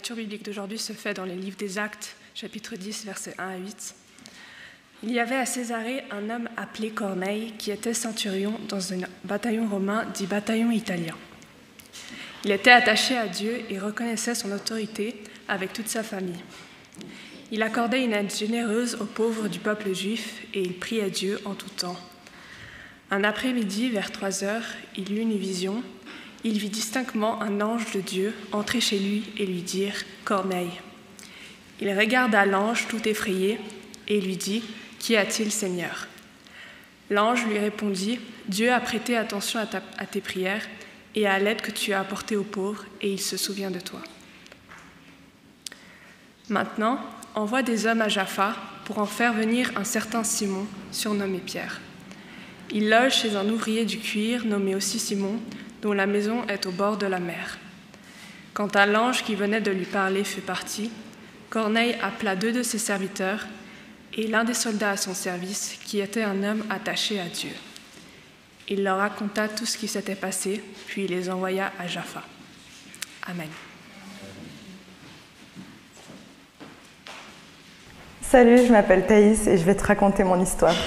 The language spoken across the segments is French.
lecture biblique d'aujourd'hui se fait dans les livres des Actes, chapitre 10, versets 1 à 8. Il y avait à Césarée un homme appelé Corneille qui était centurion dans un bataillon romain dit bataillon italien. Il était attaché à Dieu et reconnaissait son autorité avec toute sa famille. Il accordait une aide généreuse aux pauvres du peuple juif et il priait Dieu en tout temps. Un après-midi, vers 3 heures, il eut une vision. Il vit distinctement un ange de Dieu entrer chez lui et lui dire « Corneille ». Il regarda l'ange tout effrayé et lui dit « Qu'y a-t-il, Seigneur ?» L'ange lui répondit « Dieu a prêté attention à tes prières et à l'aide que tu as apportée aux pauvres, et il se souvient de toi. Maintenant, envoie des hommes à Jaffa pour en faire venir un certain Simon, surnommé Pierre. Il loge chez un ouvrier du cuir, nommé aussi Simon, dont la maison est au bord de la mer. » Quand l'ange qui venait de lui parler fut parti, Corneille appela 2 de ses serviteurs et l'un des soldats à son service, qui était un homme attaché à Dieu. Il leur raconta tout ce qui s'était passé, puis il les envoya à Jaffa. Amen. Salut, je m'appelle Thaïs et je vais te raconter mon histoire.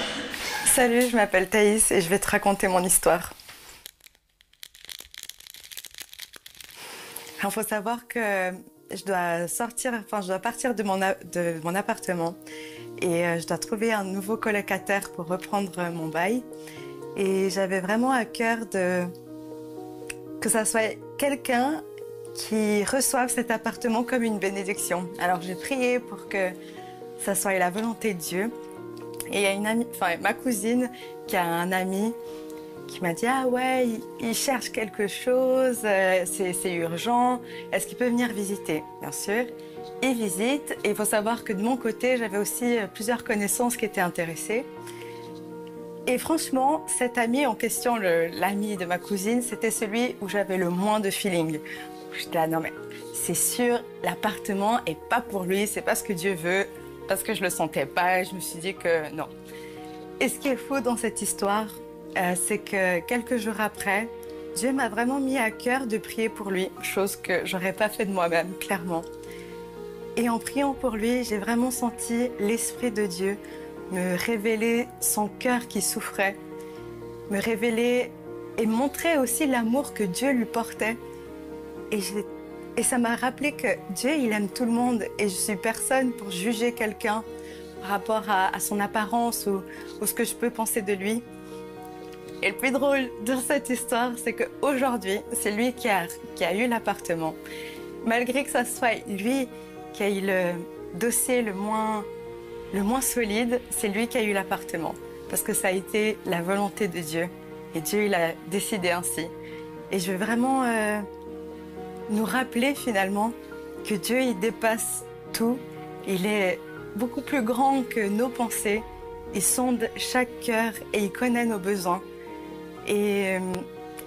Salut, je m'appelle Thaïs et je vais te raconter mon histoire. Il faut savoir que je dois partir de mon appartement et je dois trouver un nouveau colocataire pour reprendre mon bail. Et j'avais vraiment à cœur que ça soit quelqu'un qui reçoive cet appartement comme une bénédiction. Alors j'ai prié pour que ça soit la volonté de Dieu. Et il y a une amie, ma cousine qui a un ami qui m'a dit « Ah ouais, il cherche quelque chose, c'est urgent, est-ce qu'il peut venir visiter ?» Bien sûr, il visite. Et il faut savoir que de mon côté, j'avais aussi plusieurs connaissances qui étaient intéressées. Et franchement, cet ami en question, l'ami de ma cousine, c'était celui où j'avais le moins de feeling. J'étais là, non mais c'est sûr, l'appartement est pas pour lui, c'est pas ce que Dieu veut, parce que je le sentais pas et je me suis dit que non. Et ce qui est fou dans cette histoire, c'est que quelques jours après, Dieu m'a vraiment mis à cœur de prier pour lui, chose que j'aurais pas fait de moi-même, clairement. Et en priant pour lui, j'ai vraiment senti l'Esprit de Dieu me révéler son cœur qui souffrait, me révéler et montrer aussi l'amour que Dieu lui portait. Et ça m'a rappelé que Dieu, il aime tout le monde et je suis personne pour juger quelqu'un par rapport à son apparence ou ce que je peux penser de lui. Et le plus drôle dans cette histoire, c'est qu'aujourd'hui, c'est lui qui a eu l'appartement. Malgré que ça soit lui qui a eu le dossier le moins solide, c'est lui qui a eu l'appartement. Parce que ça a été la volonté de Dieu. Et Dieu, il a décidé ainsi. Et je veux vraiment nous rappeler finalement que Dieu, il dépasse tout. Il est beaucoup plus grand que nos pensées. Il sonde chaque cœur et il connaît nos besoins. Et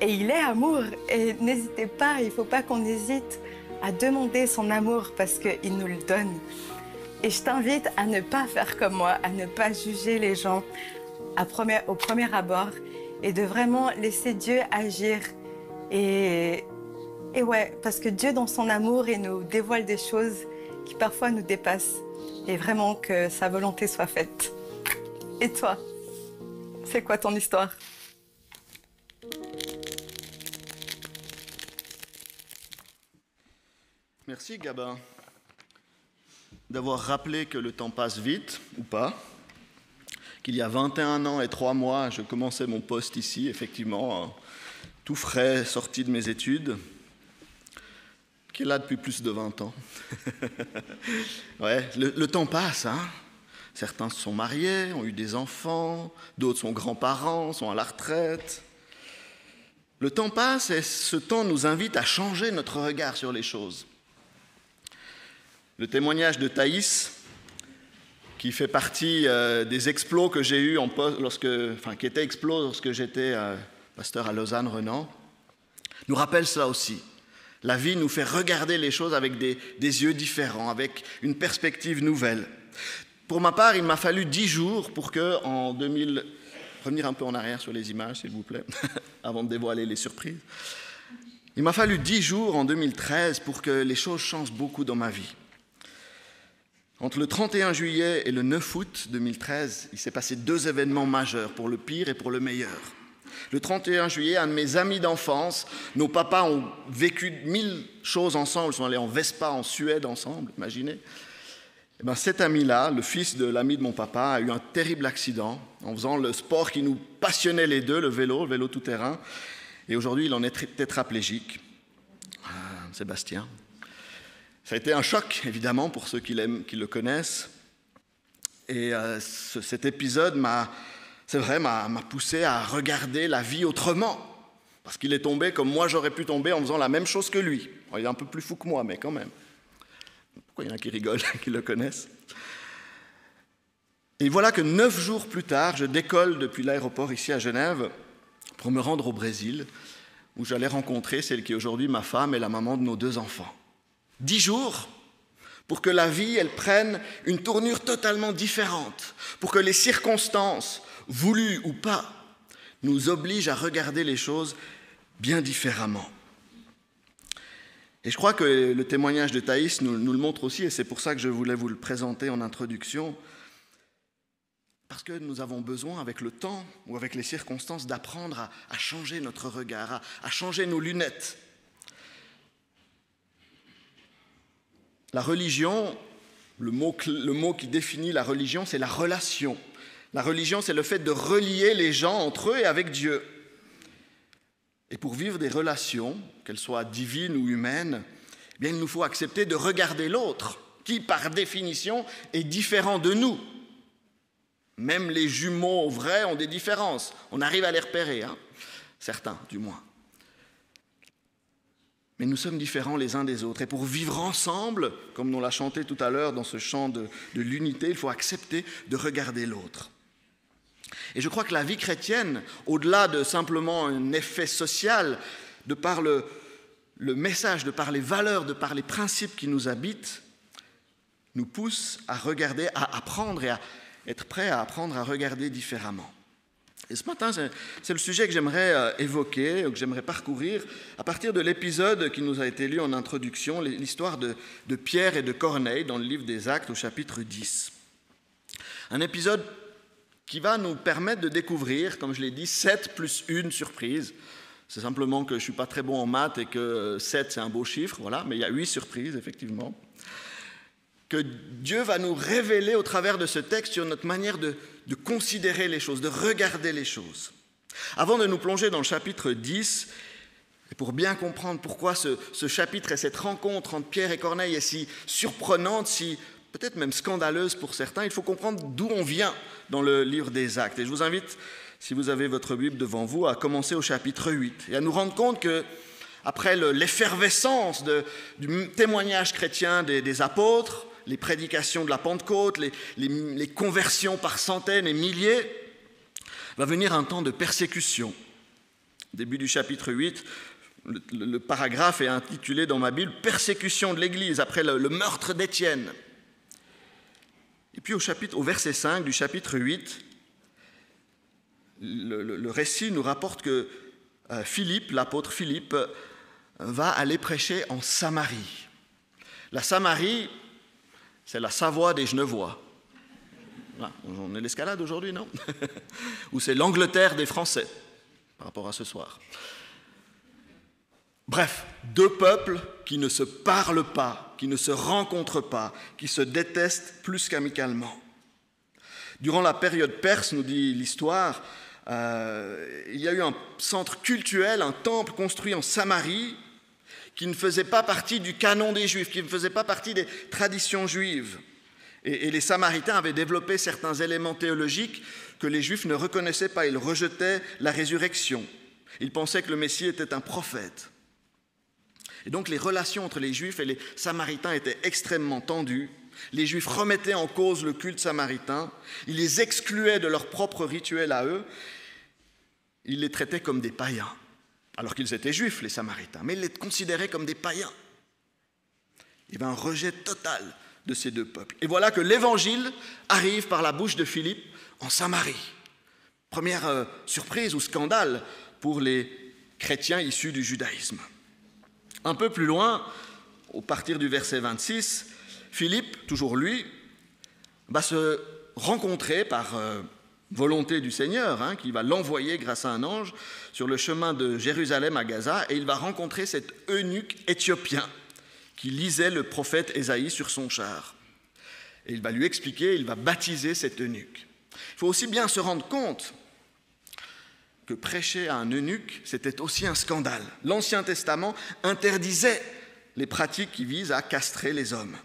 il est amour. Et n'hésitez pas, il ne faut pas qu'on hésite à demander son amour parce qu'il nous le donne. Et je t'invite à ne pas faire comme moi, à ne pas juger les gens au premier abord et de vraiment laisser Dieu agir. Et ouais, parce que Dieu, dans son amour, il nous dévoile des choses qui parfois nous dépassent. Et vraiment que sa volonté soit faite. Et toi, c'est quoi ton histoire ? Merci Gabin d'avoir rappelé que le temps passe vite, ou pas, qu'il y a 21 ans et 3 mois, je commençais mon poste ici, effectivement, tout frais, sorti de mes études, qui est là depuis plus de 20 ans. Ouais, le temps passe, hein. Certains se sont mariés, ont eu des enfants, d'autres sont grands-parents, sont à la retraite. Le temps passe et ce temps nous invite à changer notre regard sur les choses. Le témoignage de Thaïs, qui fait partie des explos que j'ai eus qui étaient explos lorsque j'étais pasteur à Lausanne-Renan, nous rappelle ça aussi. La vie nous fait regarder les choses avec des yeux différents, avec une perspective nouvelle. Pour ma part, il m'a fallu 10 jours pour que, en 2000, revenir un peu en arrière sur les images, s'il vous plaît, avant de dévoiler les surprises. Il m'a fallu 10 jours en 2013 pour que les choses changent beaucoup dans ma vie. Entre le 31 juillet et le 9 août 2013, il s'est passé 2 événements majeurs, pour le pire et pour le meilleur. Le 31 juillet, un de mes amis d'enfance, nos papas ont vécu 1000 choses ensemble, ils sont allés en Vespa en Suède ensemble, imaginez. Et bien, cet ami-là, le fils de l'ami de mon papa, a eu un terrible accident en faisant le sport qui nous passionnait les deux, le vélo tout-terrain. Et aujourd'hui, il en est tétraplégique. Sébastien. Ça a été un choc, évidemment, pour ceux qui le connaissent. Et cet épisode m'a poussé à regarder la vie autrement. Parce qu'il est tombé comme moi j'aurais pu tomber en faisant la même chose que lui. Bon, il est un peu plus fou que moi, mais quand même. Pourquoi il y en a qui rigolent, qui le connaissent? Et voilà que 9 jours plus tard, je décolle depuis l'aéroport ici à Genève pour me rendre au Brésil, où j'allais rencontrer celle qui est aujourd'hui ma femme et la maman de nos 2 enfants. 10 jours pour que la vie, elle prenne une tournure totalement différente, pour que les circonstances, voulues ou pas, nous obligent à regarder les choses bien différemment. Et je crois que le témoignage de Thaïs nous le montre aussi, et c'est pour ça que je voulais vous le présenter en introduction, parce que nous avons besoin, avec le temps ou avec les circonstances, d'apprendre à changer notre regard, à changer nos lunettes. La religion, le mot qui définit la religion, c'est la relation. La religion, c'est le fait de relier les gens entre eux et avec Dieu. Et pour vivre des relations, qu'elles soient divines ou humaines, eh bien, il nous faut accepter de regarder l'autre, qui, par définition, est différent de nous. Même les jumeaux vrais ont des différences. On arrive à les repérer, hein, certains du moins. Mais nous sommes différents les uns des autres. Et pour vivre ensemble, comme on l'a chanté tout à l'heure dans ce chant de l'unité, il faut accepter de regarder l'autre. Et je crois que la vie chrétienne, au-delà de simplement un effet social, de par le message, de par les valeurs, de par les principes qui nous habitent, nous pousse à regarder, à apprendre et à être prêt à apprendre à regarder différemment. Et ce matin, c'est le sujet que j'aimerais évoquer, que j'aimerais parcourir, à partir de l'épisode qui nous a été lu en introduction, l'histoire de Pierre et de Corneille dans le livre des Actes au chapitre 10. Un épisode qui va nous permettre de découvrir, comme je l'ai dit, 7 plus 1 surprise. C'est simplement que je ne suis pas très bon en maths et que 7 c'est un beau chiffre, voilà, mais il y a 8 surprises, effectivement. Que Dieu va nous révéler au travers de ce texte sur notre manière de considérer les choses, de regarder les choses. Avant de nous plonger dans le chapitre 10, et pour bien comprendre pourquoi ce chapitre et cette rencontre entre Pierre et Corneille est si surprenante, si peut-être même scandaleuse pour certains, il faut comprendre d'où on vient dans le livre des Actes. Et je vous invite, si vous avez votre Bible devant vous, à commencer au chapitre 8 et à nous rendre compte que après l'effervescence du témoignage chrétien des apôtres, les prédications de la Pentecôte, les conversions par centaines et milliers, va venir un temps de persécution. Au début du chapitre 8, le paragraphe est intitulé dans ma Bible « Persécution de l'Église après le meurtre d'Étienne ». Et puis au verset 5 du chapitre 8, le récit nous rapporte que Philippe, l'apôtre Philippe, va aller prêcher en Samarie. La Samarie, c'est la Savoie des Genevois. Voilà, on est l'escalade aujourd'hui, non? Ou c'est l'Angleterre des Français, par rapport à ce soir. Bref, 2 peuples qui ne se parlent pas, qui ne se rencontrent pas, qui se détestent plus qu'amicalement. Durant la période perse, nous dit l'histoire, il y a eu un centre cultuel, un temple construit en Samarie, qui ne faisait pas partie du canon des Juifs, qui ne faisait pas partie des traditions juives. Et les Samaritains avaient développé certains éléments théologiques que les Juifs ne reconnaissaient pas. Ils rejetaient la résurrection. Ils pensaient que le Messie était un prophète. Et donc les relations entre les Juifs et les Samaritains étaient extrêmement tendues. Les Juifs remettaient en cause le culte samaritain. Ils les excluaient de leurs propres rituels à eux. Ils les traitaient comme des païens. Alors qu'ils étaient juifs, les Samaritains, mais ils les considéraient comme des païens. Il y avait un rejet total de ces 2 peuples. Et voilà que l'Évangile arrive par la bouche de Philippe en Samarie. Première surprise ou scandale pour les chrétiens issus du judaïsme. Un peu plus loin, au partir du verset 26, Philippe, toujours lui, va se rencontrer par volonté du Seigneur, qui va l'envoyer grâce à un ange sur le chemin de Jérusalem à Gaza, et il va rencontrer cet eunuque éthiopien qui lisait le prophète Ésaïe sur son char. Et il va lui expliquer, il va baptiser cet eunuque. Il faut aussi bien se rendre compte que prêcher à un eunuque, c'était aussi un scandale. L'Ancien Testament interdisait les pratiques qui visent à castrer les hommes,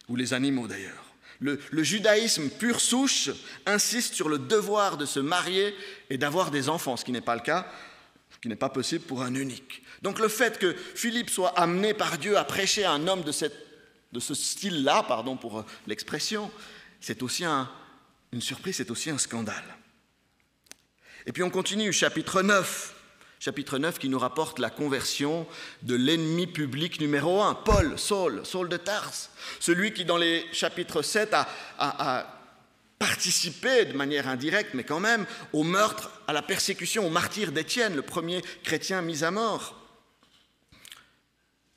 ou les animaux d'ailleurs. Le judaïsme pure souche insiste sur le devoir de se marier et d'avoir des enfants, ce qui n'est pas le cas, ce qui n'est pas possible pour un eunuque. Donc le fait que Philippe soit amené par Dieu à prêcher à un homme de ce style-là, pardon pour l'expression, c'est aussi une surprise, c'est aussi un scandale. Et puis on continue, chapitre 9 qui nous rapporte la conversion de l'ennemi public numéro 1, Paul, Saul de Tarse, celui qui dans les chapitres 7 a participé de manière indirecte, mais quand même, au meurtre, à la persécution, au martyre d'Étienne, le premier chrétien mis à mort.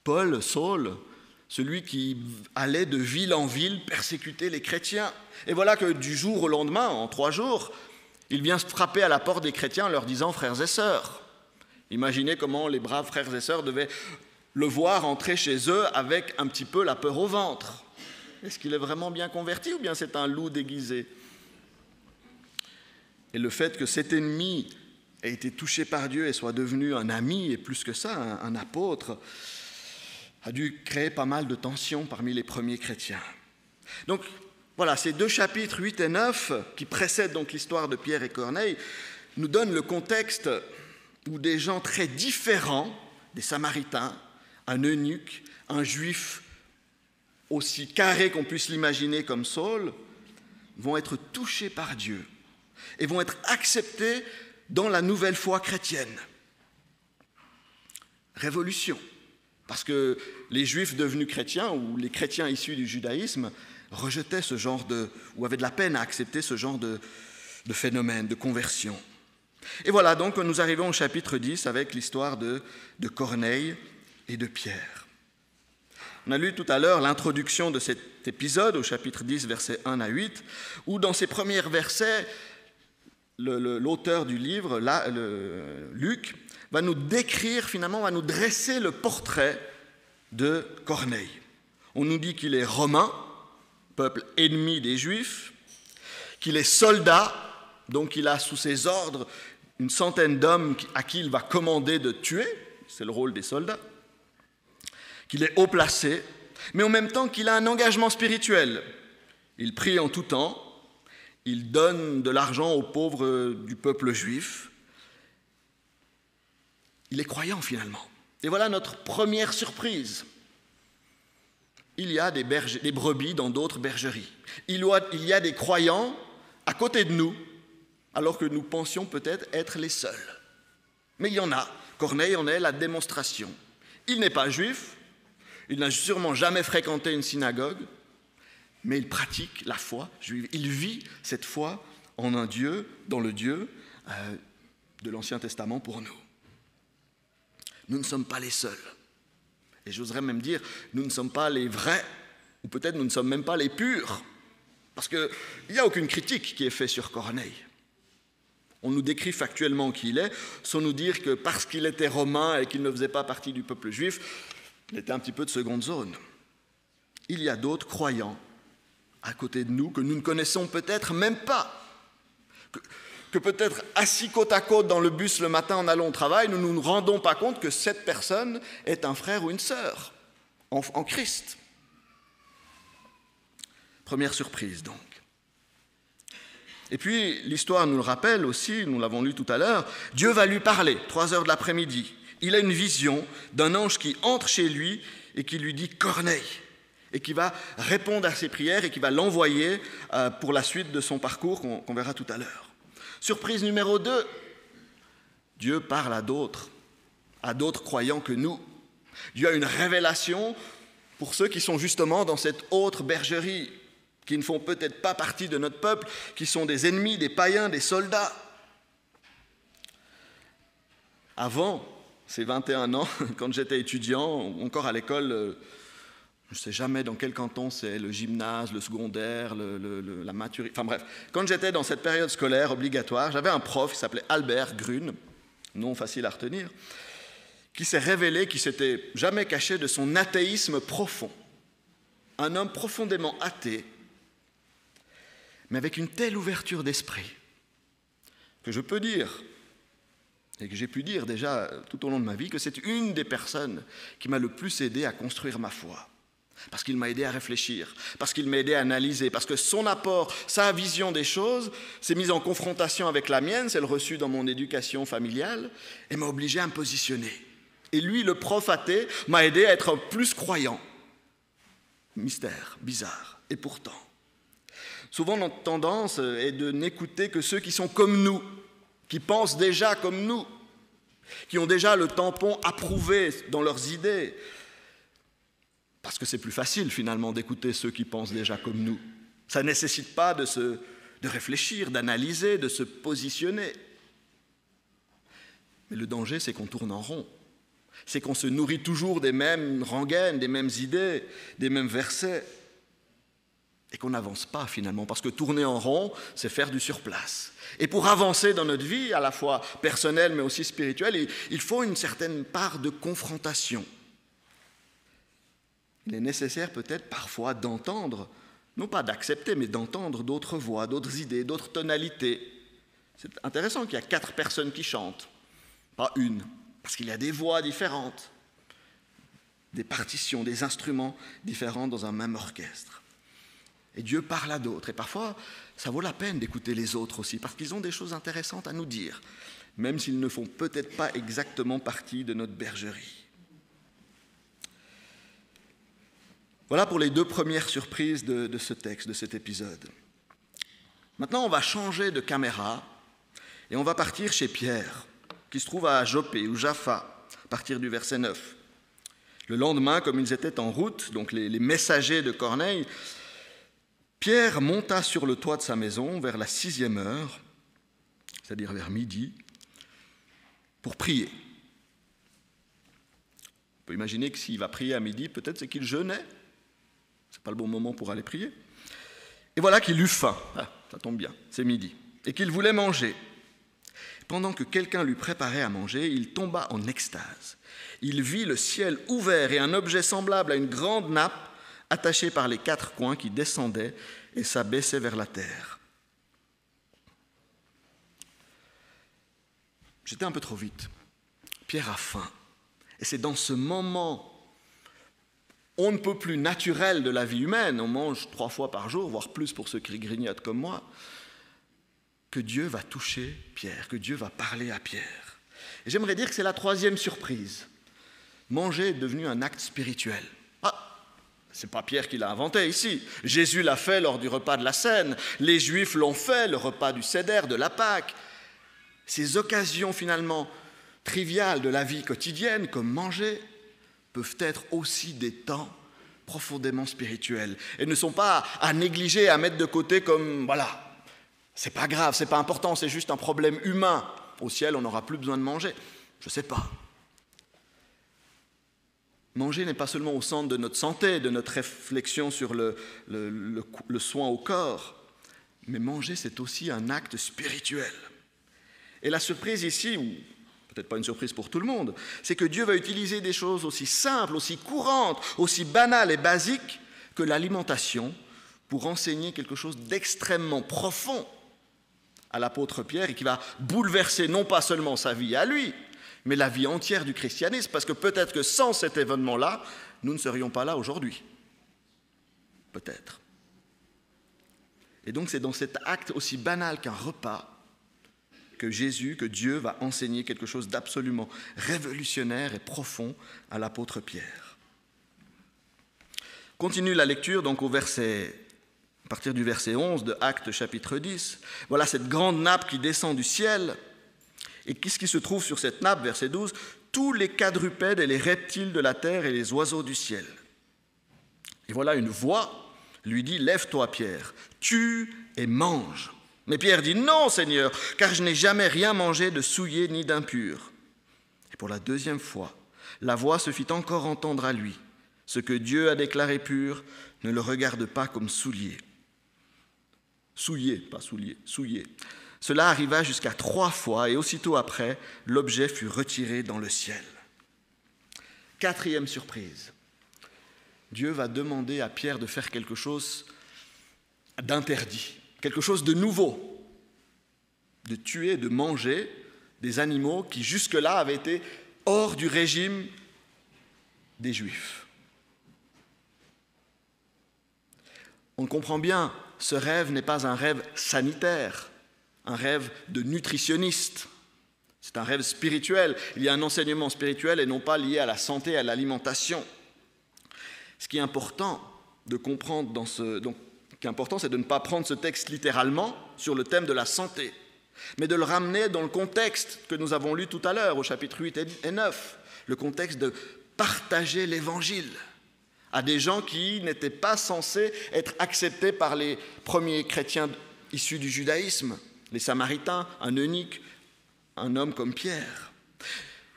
Paul, Saul, celui qui allait de ville en ville persécuter les chrétiens. Et voilà que du jour au lendemain, en 3 jours, il vient se frapper à la porte des chrétiens en leur disant « frères et sœurs ». Imaginez comment les braves frères et sœurs devaient le voir entrer chez eux avec un petit peu la peur au ventre. Est-ce qu'il est vraiment bien converti ou bien c'est un loup déguisé? Et le fait que cet ennemi ait été touché par Dieu et soit devenu un ami, et plus que ça, un apôtre, a dû créer pas mal de tensions parmi les premiers chrétiens. Donc voilà, ces 2 chapitres 8 et 9, qui précèdent donc l'histoire de Pierre et Corneille, nous donnent le contexte où des gens très différents, des Samaritains, un eunuque, un juif aussi carré qu'on puisse l'imaginer comme Saul, vont être touchés par Dieu et vont être acceptés dans la nouvelle foi chrétienne. Révolution, parce que les juifs devenus chrétiens ou les chrétiens issus du judaïsme rejetaient ce genre ou avaient de la peine à accepter ce genre de phénomène, de conversion. Et voilà donc nous arrivons au chapitre 10 avec l'histoire de Corneille et de Pierre. On a lu tout à l'heure l'introduction de cet épisode au chapitre 10, versets 1 à 8, où dans ces premiers versets, l'auteur du livre, Luc, va nous décrire finalement, va nous dresser le portrait de Corneille. On nous dit qu'il est romain, peuple ennemi des Juifs, qu'il est soldat, donc il a sous ses ordres une centaine d'hommes à qui il va commander de tuer, c'est le rôle des soldats, qu'il est haut placé, mais en même temps qu'il a un engagement spirituel. Il prie en tout temps, il donne de l'argent aux pauvres du peuple juif. Il est croyant finalement. Et voilà notre première surprise. Il y a des brebis dans d'autres bergeries. Il y a des croyants à côté de nous, alors que nous pensions peut-être être les seuls. Mais il y en a. Corneille en est la démonstration. Il n'est pas juif, il n'a sûrement jamais fréquenté une synagogue, mais il pratique la foi juive. Il vit cette foi en un Dieu, dans le Dieu de l'Ancien Testament pour nous. Nous ne sommes pas les seuls. Et j'oserais même dire, nous ne sommes pas les vrais, ou peut-être nous ne sommes même pas les purs. Parce qu'il n'y a aucune critique qui est faite sur Corneille. On nous décrit factuellement qui il est, sans nous dire que parce qu'il était romain et qu'il ne faisait pas partie du peuple juif, il était un petit peu de seconde zone. Il y a d'autres croyants à côté de nous que nous ne connaissons peut-être même pas. Que peut-être assis côte à côte dans le bus le matin en allant au travail, nous ne nous rendons pas compte que cette personne est un frère ou une sœur en Christ. Première surprise donc. Et puis l'histoire nous le rappelle aussi, nous l'avons lu tout à l'heure, Dieu va lui parler, 3h de l'après-midi. Il a une vision d'un ange qui entre chez lui et qui lui dit « Corneille » et qui va répondre à ses prières et qui va l'envoyer pour la suite de son parcours qu'on verra tout à l'heure. Surprise numéro 2, Dieu parle à d'autres croyants que nous. Dieu a une révélation pour ceux qui sont justement dans cette autre bergerie, qui ne font peut-être pas partie de notre peuple, qui sont des ennemis, des païens, des soldats. Avant ces 21 ans, quand j'étais étudiant, encore à l'école, je ne sais jamais dans quel canton c'est, le gymnase, le secondaire, la maturité, enfin bref. Quand j'étais dans cette période scolaire obligatoire, j'avais un prof qui s'appelait Albert Grune, nom facile à retenir, qui s'est révélé, qui s'était jamais caché de son athéisme profond. Un homme profondément athée, mais avec une telle ouverture d'esprit, que je peux dire, et que j'ai pu dire déjà tout au long de ma vie, que c'est une des personnes qui m'a le plus aidé à construire ma foi. Parce qu'il m'a aidé à réfléchir, parce qu'il m'a aidé à analyser, parce que son apport, sa vision des choses, s'est mise en confrontation avec la mienne, celle reçue dans mon éducation familiale, et m'a obligé à me positionner. Et lui, le prof athée, m'a aidé à être plus croyant. Mystère, bizarre, et pourtant. Souvent, notre tendance est de n'écouter que ceux qui sont comme nous, qui pensent déjà comme nous, qui ont déjà le tampon approuvé dans leurs idées. Parce que c'est plus facile, finalement, d'écouter ceux qui pensent déjà comme nous. Ça ne nécessite pas de réfléchir, d'analyser, de se positionner. Mais le danger, c'est qu'on tourne en rond. C'est qu'on se nourrit toujours des mêmes rengaines, des mêmes idées, des mêmes versets. Et qu'on n'avance pas, finalement, parce que tourner en rond, c'est faire du surplace. Et pour avancer dans notre vie, à la fois personnelle, mais aussi spirituelle, il faut une certaine part de confrontation. Il est nécessaire peut-être parfois d'entendre, non pas d'accepter, mais d'entendre d'autres voix, d'autres idées, d'autres tonalités. C'est intéressant qu'il y a 4 personnes qui chantent, pas une, parce qu'il y a des voix différentes, des partitions, des instruments différents dans un même orchestre. Et Dieu parle à d'autres, et parfois ça vaut la peine d'écouter les autres aussi, parce qu'ils ont des choses intéressantes à nous dire, même s'ils ne font peut-être pas exactement partie de notre bergerie. Voilà pour les 2 premières surprises de ce texte, de cet épisode. Maintenant, on va changer de caméra et on va partir chez Pierre, qui se trouve à Joppé ou Jaffa, à partir du verset 9. Le lendemain, comme ils étaient en route, donc les messagers de Corneille, Pierre monta sur le toit de sa maison vers la 6e heure, c'est-à-dire vers midi, pour prier. On peut imaginer que s'il va prier à midi, peut-être c'est qu'il jeûnait. Ce n'est pas le bon moment pour aller prier. Et voilà qu'il eut faim. Ah, ça tombe bien, c'est midi. Et qu'il voulait manger. Pendant que quelqu'un lui préparait à manger, il tomba en extase. Il vit le ciel ouvert et un objet semblable à une grande nappe attachée par les 4 coins qui descendait et s'abaissait vers la terre. J'étais un peu trop vite. Pierre a faim. Et c'est dans ce moment on ne peut plus naturel de la vie humaine, on mange 3 fois par jour, voire plus pour ceux qui grignotent comme moi, que Dieu va toucher Pierre, que Dieu va parler à Pierre. Et j'aimerais dire que c'est la 3e surprise. Manger est devenu un acte spirituel. Ah, c'est pas Pierre qui l'a inventé ici. Jésus l'a fait lors du repas de la Cène. Les Juifs l'ont fait, le repas du Seder, de la Pâque. Ces occasions finalement triviales de la vie quotidienne, comme manger, peuvent être aussi des temps profondément spirituels et ne sont pas à négliger, à mettre de côté comme, voilà, c'est pas grave, c'est pas important, c'est juste un problème humain. Au ciel, on n'aura plus besoin de manger. Je sais pas. Manger n'est pas seulement au centre de notre santé, de notre réflexion sur le soin au corps, mais manger, c'est aussi un acte spirituel. Et la surprise ici, ou peut-être pas une surprise pour tout le monde, c'est que Dieu va utiliser des choses aussi simples, aussi courantes, aussi banales et basiques que l'alimentation pour enseigner quelque chose d'extrêmement profond à l'apôtre Pierre et qui va bouleverser non pas seulement sa vie à lui, mais la vie entière du christianisme, parce que peut-être que sans cet événement-là, nous ne serions pas là aujourd'hui. Peut-être. Et donc c'est dans cet acte aussi banal qu'un repas que Dieu va enseigner quelque chose d'absolument révolutionnaire et profond à l'apôtre Pierre. Continue la lecture donc à partir du verset 11 de Actes chapitre 10. Voilà cette grande nappe qui descend du ciel. Et qu'est-ce qui se trouve sur cette nappe, verset 12 ? Tous les quadrupèdes et les reptiles de la terre et les oiseaux du ciel. Et voilà une voix lui dit « Lève-toi Pierre, tue et mange ». Mais Pierre dit « Non, Seigneur, car je n'ai jamais rien mangé de souillé ni d'impur. » Et pour la deuxième fois, la voix se fit encore entendre à lui. Ce que Dieu a déclaré pur, ne le regarde pas comme souillé. Souillé, pas soulier, souillé. Cela arriva jusqu'à 3 fois et aussitôt après, l'objet fut retiré dans le ciel. 4e surprise. Dieu va demander à Pierre de faire quelque chose d'interdit, quelque chose de nouveau, de tuer, de manger des animaux qui jusque-là avaient été hors du régime des Juifs. On comprend bien, ce rêve n'est pas un rêve sanitaire, un rêve de nutritionniste. C'est un rêve spirituel. Il y a un enseignement spirituel et non pas lié à la santé et à l'alimentation. Ce qui est important de comprendre c'est de ne pas prendre ce texte littéralement sur le thème de la santé, mais de le ramener dans le contexte que nous avons lu tout à l'heure, au chapitre 8 et 9, le contexte de partager l'Évangile à des gens qui n'étaient pas censés être acceptés par les premiers chrétiens issus du judaïsme, les Samaritains, un eunuque, un homme comme Pierre.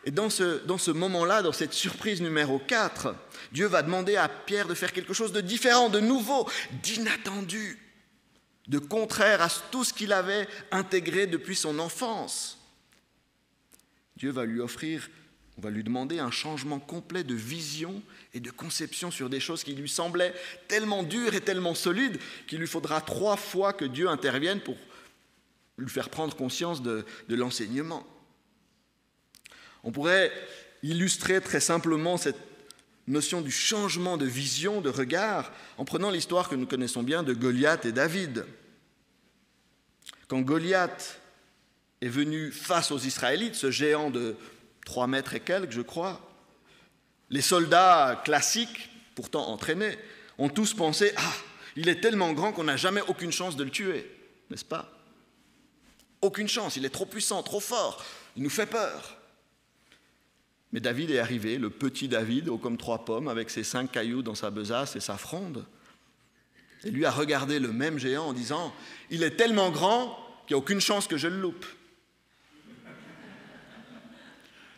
Et dans ce moment-là, dans cette surprise numéro 4, Dieu va demander à Pierre de faire quelque chose de différent, de nouveau, d'inattendu, de contraire à tout ce qu'il avait intégré depuis son enfance. Dieu va lui demander un changement complet de vision et de conception sur des choses qui lui semblaient tellement dures et tellement solides qu'il lui faudra 3 fois que Dieu intervienne pour lui faire prendre conscience de l'enseignement. On pourrait illustrer très simplement cette notion du changement de vision, de regard, en prenant l'histoire que nous connaissons bien de Goliath et David. Quand Goliath est venu face aux Israélites, ce géant de 3 mètres et quelques, je crois, les soldats classiques, pourtant entraînés, ont tous pensé « Ah, il est tellement grand qu'on n'a jamais aucune chance de le tuer, n'est-ce pas ? Aucune chance, il est trop puissant, trop fort, il nous fait peur. » Mais David est arrivé, le petit David, haut comme 3 pommes, avec ses 5 cailloux dans sa besace et sa fronde. Et lui a regardé le même géant en disant « Il est tellement grand qu'il n'y a aucune chance que je le loupe. »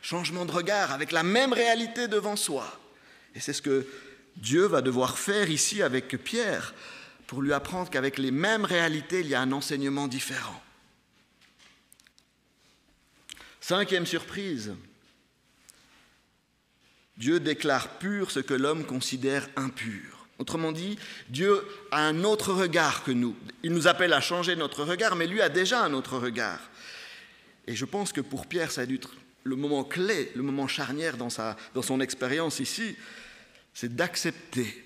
Changement de regard avec la même réalité devant soi. Et c'est ce que Dieu va devoir faire ici avec Pierre pour lui apprendre qu'avec les mêmes réalités, il y a un enseignement différent. 5e surprise. Dieu déclare pur ce que l'homme considère impur. Autrement dit, Dieu a un autre regard que nous. Il nous appelle à changer notre regard, mais lui a déjà un autre regard. Et je pense que pour Pierre, ça a dû être le moment clé, le moment charnière dans son expérience ici, c'est d'accepter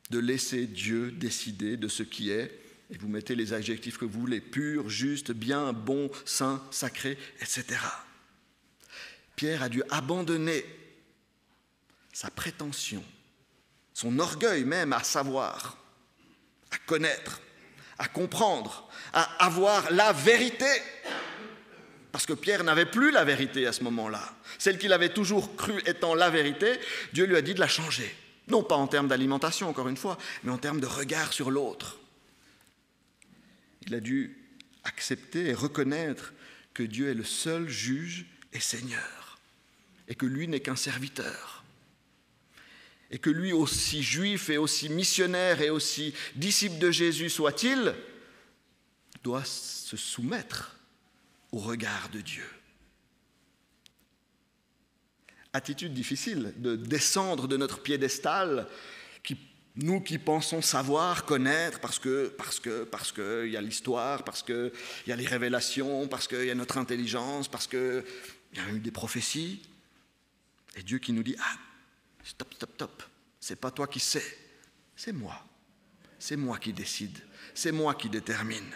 de laisser Dieu décider de ce qui est, et vous mettez les adjectifs que vous voulez, pur, juste, bien, bon, saint, sacré, etc. Pierre a dû abandonner sa prétention, son orgueil même à savoir, à connaître, à comprendre, à avoir la vérité. Parce que Pierre n'avait plus la vérité à ce moment-là. Celle qu'il avait toujours crue étant la vérité, Dieu lui a dit de la changer. Non pas en termes d'alimentation, encore une fois, mais en termes de regard sur l'autre. Il a dû accepter et reconnaître que Dieu est le seul juge et Seigneur, et que lui n'est qu'un serviteur. Et que lui, aussi juif et aussi missionnaire et aussi disciple de Jésus soit-il, doit se soumettre au regard de Dieu. Attitude difficile de descendre de notre piédestal, nous qui pensons savoir, connaître, parce que il y a l'histoire, parce qu'il y a les révélations, parce qu'il y a notre intelligence, parce qu'il y a eu des prophéties. Et Dieu qui nous dit « Ah, stop, c'est pas toi qui sais, c'est moi qui décide, c'est moi qui détermine. »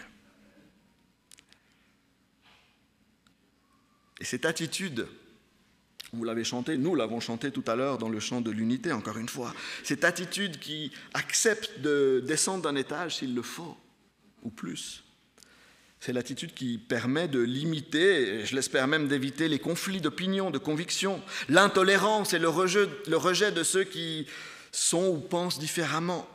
Et cette attitude, vous l'avez chantée, nous l'avons chantée tout à l'heure dans le chant de l'unité, encore une fois, cette attitude qui accepte de descendre d'un étage s'il le faut, ou plus, c'est l'attitude qui permet de limiter, et je l'espère même d'éviter les conflits d'opinion, de conviction, l'intolérance et le rejet de ceux qui sont ou pensent différemment.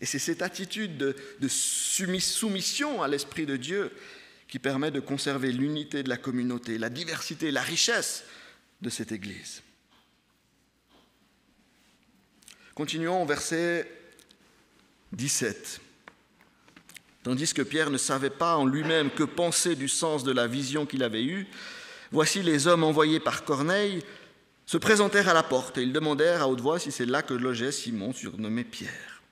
Et c'est cette attitude de soumission à l'Esprit de Dieu qui permet de conserver l'unité de la communauté, la diversité, la richesse de cette Église. Continuons au verset 17. Tandis que Pierre ne savait pas en lui-même que penser du sens de la vision qu'il avait eue, voici les hommes envoyés par Corneille se présentèrent à la porte et ils demandèrent à haute voix si c'est là que logeait Simon, surnommé Pierre.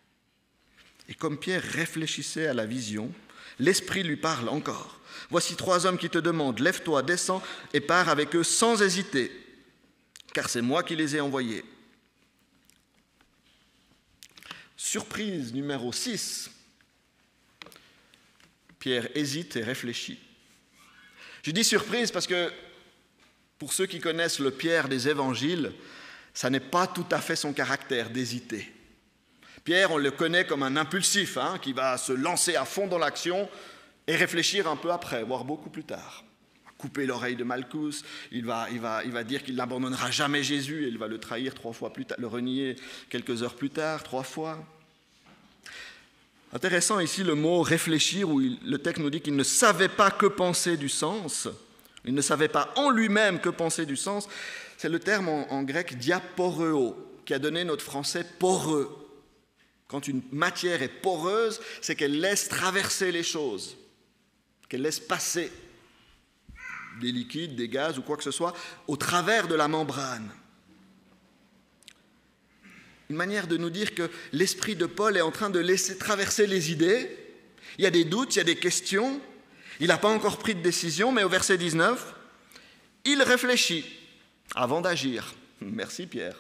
Et comme Pierre réfléchissait à la vision, l'Esprit lui parle encore. Voici 3 hommes qui te demandent, lève-toi, descends et pars avec eux sans hésiter, car c'est moi qui les ai envoyés. Surprise numéro 6. Pierre hésite et réfléchit. Je dis surprise parce que pour ceux qui connaissent le Pierre des évangiles, ça n'est pas tout à fait son caractère d'hésiter. Pierre, on le connaît comme un impulsif, qui va se lancer à fond dans l'action et réfléchir un peu après, voire beaucoup plus tard. Couper l'oreille de Malchus, il va dire qu'il n'abandonnera jamais Jésus et il va le trahir 3 fois plus tard, le renier quelques heures plus tard, 3 fois. Intéressant ici le mot « réfléchir » où le texte nous dit qu'il ne savait pas que penser du sens. Il ne savait pas en lui-même que penser du sens. C'est le terme en grec « diaporeo » qui a donné notre français « poreux ». Quand une matière est poreuse, c'est qu'elle laisse traverser les choses, qu'elle laisse passer des liquides, des gaz ou quoi que ce soit au travers de la membrane. Une manière de nous dire que l'esprit de Paul est en train de laisser traverser les idées. Il y a des doutes, il y a des questions. Il n'a pas encore pris de décision, mais au verset 19, il réfléchit avant d'agir. Merci Pierre,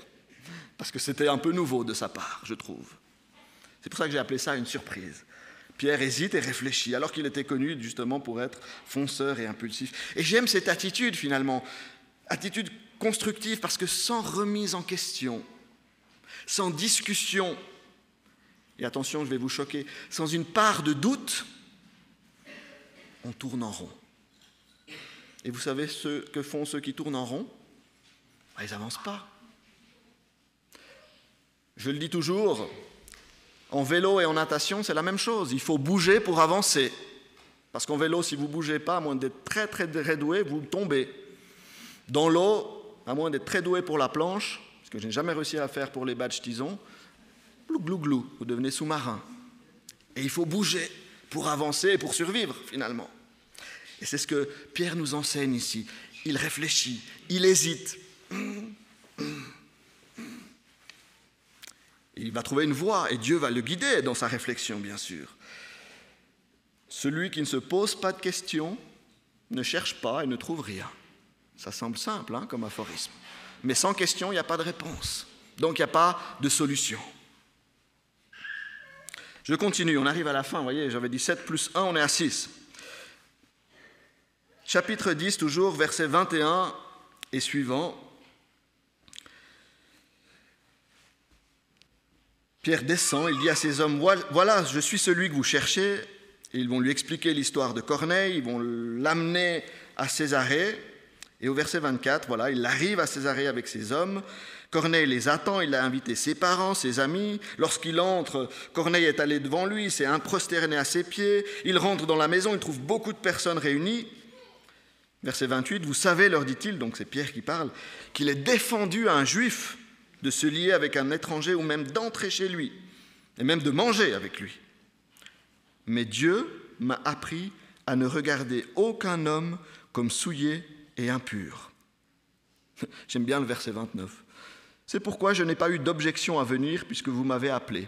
parce que c'était un peu nouveau de sa part, je trouve. C'est pour ça que j'ai appelé ça une surprise. Pierre hésite et réfléchit, alors qu'il était connu justement pour être fonceur et impulsif. Et j'aime cette attitude finalement, attitude constructive, parce que sans remise en question, sans discussion, et attention, je vais vous choquer, sans une part de doute, on tourne en rond. Et vous savez ce que font ceux qui tournent en rond ? Ils n'avancent pas. Je le dis toujours, en vélo et en natation, c'est la même chose. Il faut bouger pour avancer. Parce qu'en vélo, si vous ne bougez pas, à moins d'être très très doué, vous tombez. Dans l'eau, à moins d'être très doué pour la planche, ce que je n'ai jamais réussi à faire pour les badges tisons, glou glou glou, vous devenez sous-marin. Et il faut bouger pour avancer et pour survivre finalement. Et c'est ce que Pierre nous enseigne ici. Il réfléchit, il hésite. Il va trouver une voie et Dieu va le guider dans sa réflexion, bien sûr. Celui qui ne se pose pas de questions ne cherche pas et ne trouve rien. Ça semble simple comme aphorisme. Mais sans question, il n'y a pas de réponse. Donc il n'y a pas de solution. Je continue, on arrive à la fin, vous voyez, j'avais dit 7 plus 1, on est à 6. Chapitre 10, toujours, versets 21 et suivant. Pierre descend, il dit à ces hommes, « Voilà, je suis celui que vous cherchez. » Et ils vont lui expliquer l'histoire de Corneille, ils vont l'amener à Césarée. Et au verset 24, voilà, il arrive à Césarée avec ses hommes. Corneille les attend, il a invité ses parents, ses amis. Lorsqu'il entre, Corneille est allé devant lui, il s'est prosterné à ses pieds. Il rentre dans la maison, il trouve beaucoup de personnes réunies. Verset 28, « Vous savez, leur dit-il, donc c'est Pierre qui parle, qu'il est défendu à un juif de se lier avec un étranger ou même d'entrer chez lui, et même de manger avec lui. Mais Dieu m'a appris à ne regarder aucun homme comme souillé et impur. » J'aime bien le verset 29. « C'est pourquoi je n'ai pas eu d'objection à venir puisque vous m'avez appelé. »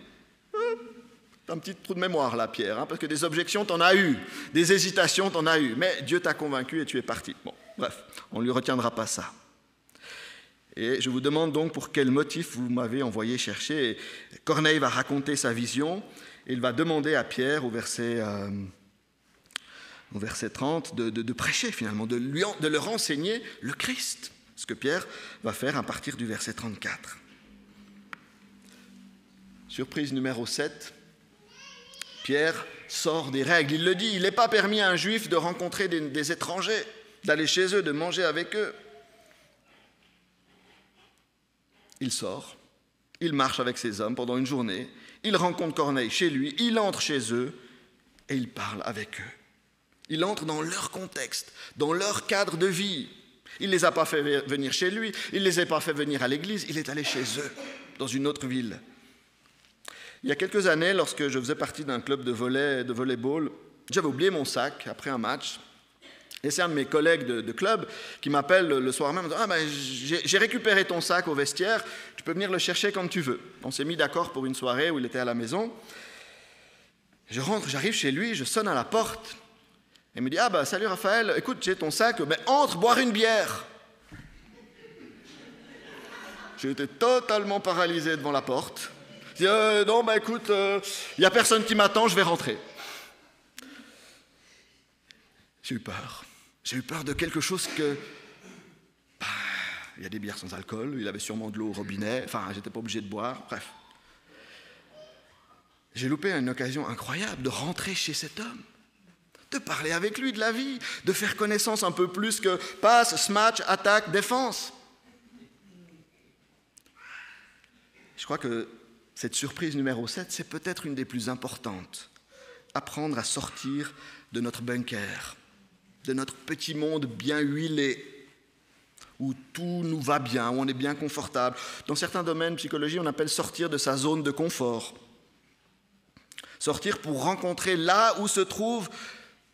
T'as un petit trou de mémoire là, Pierre, parce que des objections, t'en as eu, des hésitations, t'en as eu, mais Dieu t'a convaincu et tu es parti. Bon, bref, on ne lui retiendra pas ça. Et je vous demande donc pour quel motif vous m'avez envoyé chercher. Et Corneille va raconter sa vision et il va demander à Pierre au verset 30 de prêcher finalement, de leur enseigner le Christ. Ce que Pierre va faire à partir du verset 34. Surprise numéro 7. Pierre sort des règles. Il le dit, il n'est pas permis à un juif de rencontrer des étrangers, d'aller chez eux, de manger avec eux. Il sort, il marche avec ses hommes pendant une journée, il rencontre Corneille chez lui, il entre chez eux et il parle avec eux. Il entre dans leur contexte, dans leur cadre de vie. Il ne les a pas fait venir chez lui, il ne les a pas fait venir à l'église, il est allé chez eux, dans une autre ville. Il y a quelques années, lorsque je faisais partie d'un club de volleyball, j'avais oublié mon sac après un match. Et c'est un de mes collègues de club qui m'appelle le soir même en disant « Ah ben, j'ai récupéré ton sac au vestiaire, tu peux venir le chercher quand tu veux. » On s'est mis d'accord pour une soirée où il était à la maison. Je rentre, j'arrive chez lui, je sonne à la porte. Il me dit « Ah ben, salut Raphaël, écoute, j'ai ton sac, ben, entre boire une bière. » J'ai été totalement paralysé devant la porte. Je dis « Non, ben écoute, il n'y a personne qui m'attend, je vais rentrer. » J'ai eu peur. J'ai eu peur de quelque chose que... il y a des bières sans alcool, il avait sûrement de l'eau au robinet, enfin, j'étais pas obligé de boire, bref. J'ai loupé une occasion incroyable de rentrer chez cet homme, de parler avec lui de la vie, de faire connaissance un peu plus que passe, smash, attaque, défense. Je crois que cette surprise numéro 7, c'est peut-être une des plus importantes. Apprendre à sortir de notre bunker, de notre petit monde bien huilé, où tout nous va bien, où on est bien confortable. Dans certains domaines de psychologie, on appelle sortir de sa zone de confort. Sortir pour rencontrer là où se trouvent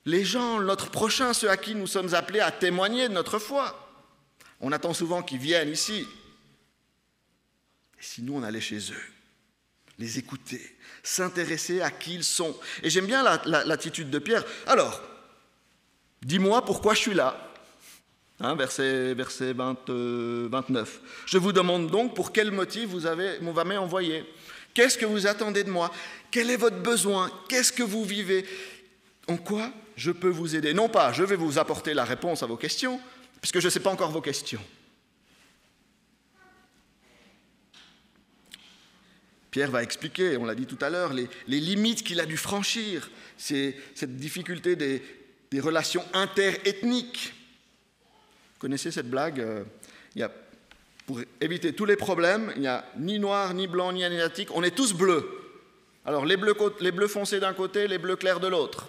les gens, notre prochain, ceux à qui nous sommes appelés à témoigner de notre foi. On attend souvent qu'ils viennent ici. Et si nous, on allait chez eux, les écouter, s'intéresser à qui ils sont. Et j'aime bien l'attitude de Pierre. Alors, dis-moi pourquoi je suis là. Verset 29. Je vous demande donc pour quel motif vous m'avez envoyé. Qu'est-ce que vous attendez de moi? Quel est votre besoin? Qu'est-ce que vous vivez? En quoi je peux vous aider? Non pas, je vais vous apporter la réponse à vos questions, puisque je ne sais pas encore vos questions. Pierre va expliquer, on l'a dit tout à l'heure, les limites qu'il a dû franchir, c'est cette difficulté des relations interethniques. Vous connaissez cette blague? Pour éviter tous les problèmes, il n'y a ni noir, ni blanc, ni asiatique, on est tous bleus. Alors les bleus foncés d'un côté, les bleus clairs de l'autre.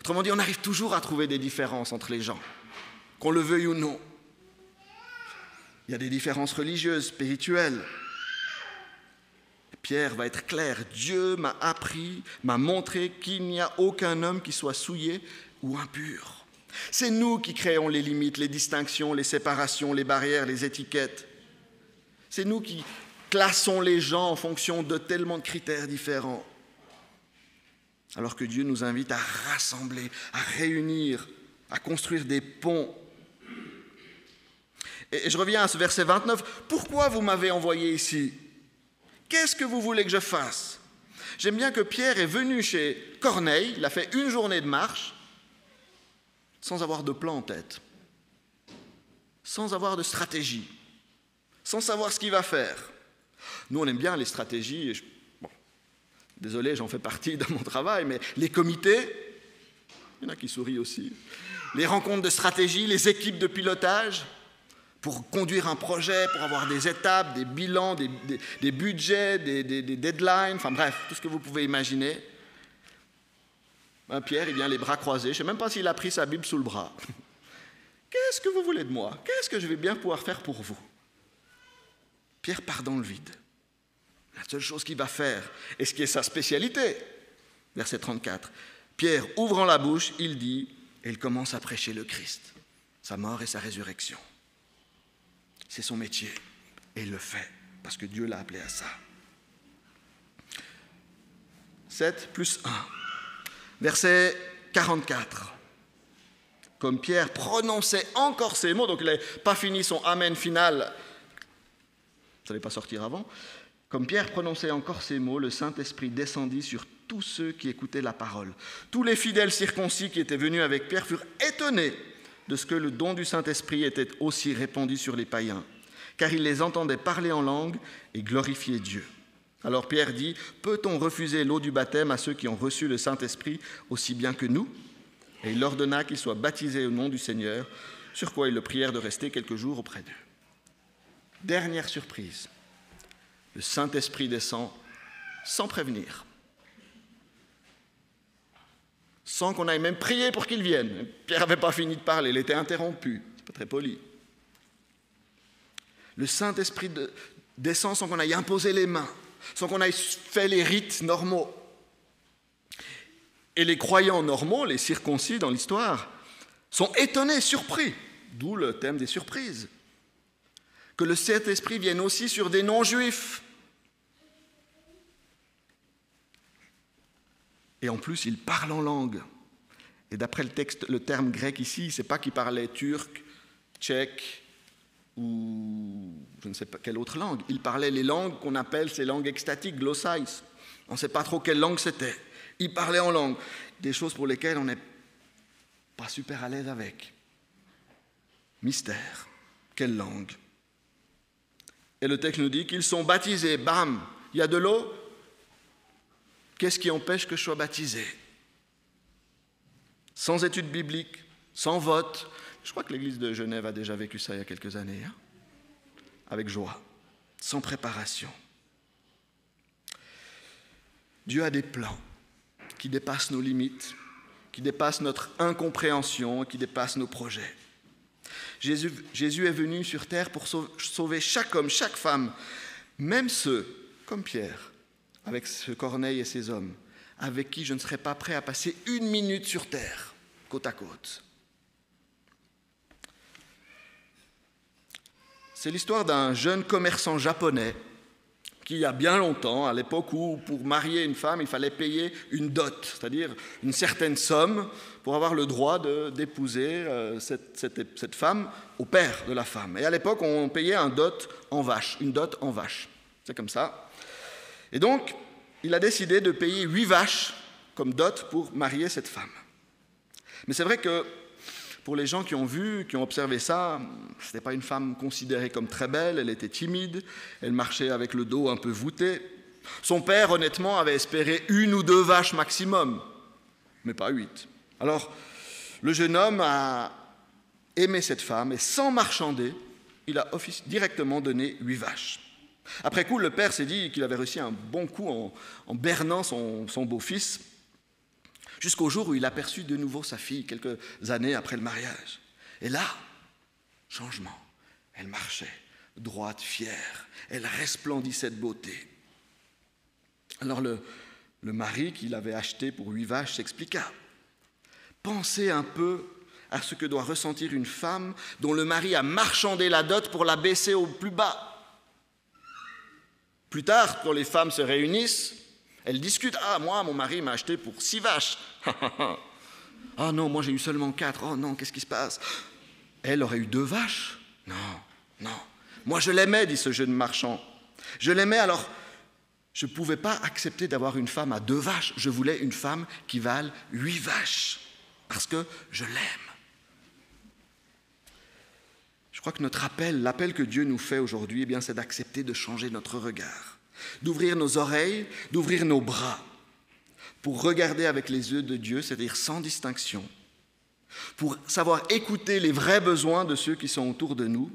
Autrement dit, on arrive toujours à trouver des différences entre les gens, qu'on le veuille ou non. Il y a des différences religieuses, spirituelles. Pierre va être clair, Dieu m'a appris, m'a montré qu'il n'y a aucun homme qui soit souillé ou impur. C'est nous qui créons les limites, les distinctions, les séparations, les barrières, les étiquettes. C'est nous qui classons les gens en fonction de tellement de critères différents. Alors que Dieu nous invite à rassembler, à réunir, à construire des ponts. Et je reviens à ce verset 29. Pourquoi vous m'avez envoyé ici? Qu'est-ce que vous voulez que je fasse? J'aime bien que Pierre est venu chez Corneille, il a fait une journée de marche, sans avoir de plan en tête, sans avoir de stratégie, sans savoir ce qu'il va faire. Nous, on aime bien les stratégies. Désolé, j'en fais partie dans mon travail, mais les comités, il y en a qui sourient aussi, les rencontres de stratégie, les équipes de pilotage, pour conduire un projet, pour avoir des étapes, des bilans, des budgets, des deadlines, enfin bref, tout ce que vous pouvez imaginer. Pierre, il vient les bras croisés, je ne sais même pas s'il a pris sa Bible sous le bras. Qu'est-ce que vous voulez de moi? Qu'est-ce que je vais bien pouvoir faire pour vous? Pierre part dans le vide. La seule chose qu'il va faire, et ce qui est sa spécialité, verset 34, Pierre, ouvrant la bouche, il dit, et il commence à prêcher le Christ, sa mort et sa résurrection. C'est son métier, et il le fait, parce que Dieu l'a appelé à ça. 7 plus 1, verset 44. Comme Pierre prononçait encore ces mots, donc il n'avait pas fini son amen final, ça n'allait pas sortir avant. Comme Pierre prononçait encore ces mots, le Saint-Esprit descendit sur tous ceux qui écoutaient la parole. Tous les fidèles circoncis qui étaient venus avec Pierre furent étonnés de ce que le don du Saint-Esprit était aussi répandu sur les païens, car ils les entendaient parler en langue et glorifier Dieu. Alors Pierre dit, « Peut-on refuser l'eau du baptême à ceux qui ont reçu le Saint-Esprit aussi bien que nous ?» Et il ordonna qu'ils soient baptisés au nom du Seigneur, sur quoi ils le prièrent de rester quelques jours auprès d'eux. Dernière surprise, le Saint-Esprit descend sans prévenir, sans qu'on aille même prier pour qu'il vienne. Pierre n'avait pas fini de parler, il était interrompu. C'est pas très poli. Le Saint-Esprit descend sans qu'on aille imposer les mains, sans qu'on aille fait les rites normaux. Et les croyants normaux, les circoncis dans l'histoire, sont étonnés, surpris, d'où le thème des surprises. Que le Saint-Esprit vienne aussi sur des non-juifs. Et en plus, il parle en langue. Et d'après le texte, le terme grec ici, c'est pas qu'il parlait turc, tchèque ou je ne sais pas quelle autre langue. Il parlait les langues qu'on appelle ces langues extatiques, glossais. On ne sait pas trop quelle langue c'était. Il parlait en langue, des choses pour lesquelles on n'est pas super à l'aise avec. Mystère, quelle langue? Et le texte nous dit qu'ils sont baptisés. Bam, il y a de l'eau. Qu'est-ce qui empêche que je sois baptisé? Sans études bibliques, sans vote. Je crois que l'église de Genève a déjà vécu ça il y a quelques années, hein? Avec joie, sans préparation. Dieu a des plans qui dépassent nos limites, qui dépassent notre incompréhension, qui dépassent nos projets. Jésus est venu sur terre pour sauver chaque homme, chaque femme, même ceux, comme Pierre, avec ce Corneille et ses hommes, avec qui je ne serais pas prêt à passer 1 minute sur terre, côte à côte. C'est l'histoire d'un jeune commerçant japonais qui, il y a bien longtemps, à l'époque où pour marier une femme, il fallait payer une dot, c'est-à-dire une certaine somme pour avoir le droit d'épouser cette femme au père de la femme. Et à l'époque, on payait une dot en vache. C'est comme ça. Et donc, il a décidé de payer 8 vaches comme dot pour marier cette femme. Mais c'est vrai que pour les gens qui ont vu, qui ont observé ça, ce n'était pas une femme considérée comme très belle, elle était timide, elle marchait avec le dos un peu voûté. Son père, honnêtement, avait espéré 1 ou 2 vaches maximum, mais pas 8. Alors, le jeune homme a aimé cette femme et sans marchander, il a directement donné 8 vaches. Après coup, le père s'est dit qu'il avait réussi un bon coup en bernant son beau-fils, jusqu'au jour où il aperçut de nouveau sa fille, quelques années après le mariage. Et là, changement. Elle marchait, droite, fière. Elle resplendissait de beauté. Alors le mari qui l'avait acheté pour 8 vaches s'expliqua. Pensez un peu à ce que doit ressentir une femme dont le mari a marchandé la dot pour la baisser au plus bas. Plus tard, quand les femmes se réunissent, elles discutent. « Ah, moi, mon mari m'a acheté pour 6 vaches. Ah non, moi j'ai eu seulement 4. Oh non, qu'est-ce qui se passe? Elle aurait eu 2 vaches? Non. Moi je l'aimais, dit ce jeune marchand. Je l'aimais, alors je ne pouvais pas accepter d'avoir une femme à 2 vaches. Je voulais une femme qui vale 8 vaches, parce que je l'aime. » Je crois que l'appel que Dieu nous fait aujourd'hui, eh bien, c'est d'accepter de changer notre regard, d'ouvrir nos oreilles, d'ouvrir nos bras, pour regarder avec les yeux de Dieu, c'est-à-dire sans distinction, pour savoir écouter les vrais besoins de ceux qui sont autour de nous,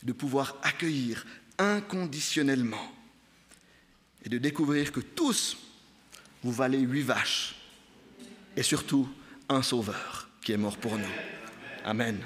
de pouvoir accueillir inconditionnellement et de découvrir que tous, vous valez 8 vaches et surtout un Sauveur qui est mort pour nous. Amen.